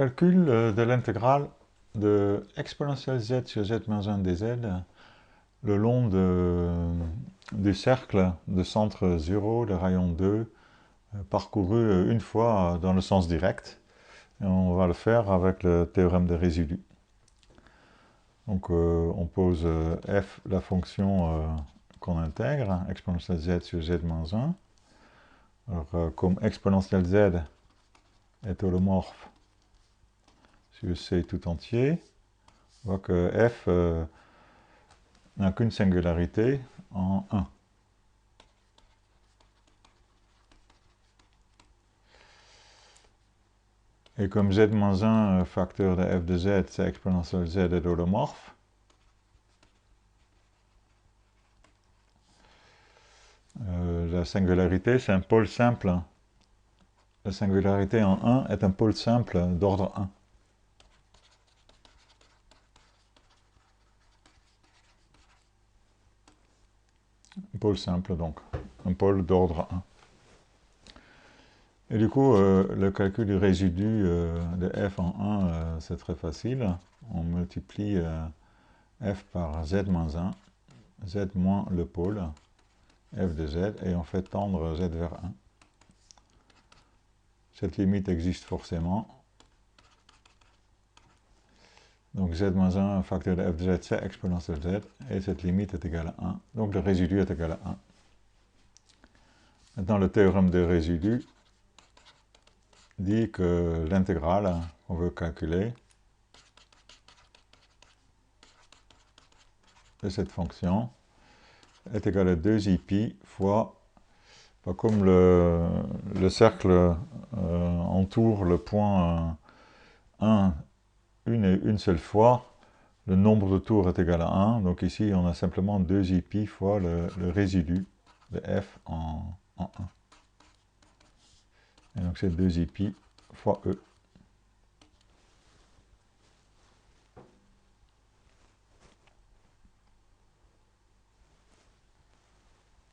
Calcul de l'intégrale de exponentielle z sur z-1 dz le long du cercle de centre 0 de rayon 2 parcouru une fois dans le sens direct. Et on va le faire avec le théorème des résidus. Donc on pose f, la fonction qu'on intègre, exponentielle z sur z-1. Alors comme exponentielle z est holomorphe sur C tout entier, on voit que f n'a qu'une singularité en 1. Et comme z-1 facteur de f de z, c'est exponentielle z est holomorphe, la singularité c'est un pôle simple. La singularité en 1 est un pôle simple d'ordre 1. Un pôle simple donc, un pôle d'ordre 1. Et du coup, le calcul du résidu de f en 1, c'est très facile. On multiplie f par z-1, z moins le pôle, f de z, et on fait tendre z vers 1. Cette limite existe forcément. Donc z-1 facteur de f de z, c'est exponentielle z, et cette limite est égale à 1. Donc le résidu est égal à 1. Maintenant, le théorème des résidus dit que l'intégrale qu'on veut calculer de cette fonction est égale à 2i fois, comme le cercle entoure le point 1 une seule fois, le nombre de tours est égal à 1, donc ici on a simplement 2i fois le résidu de f en 1. Et donc c'est 2i fois e.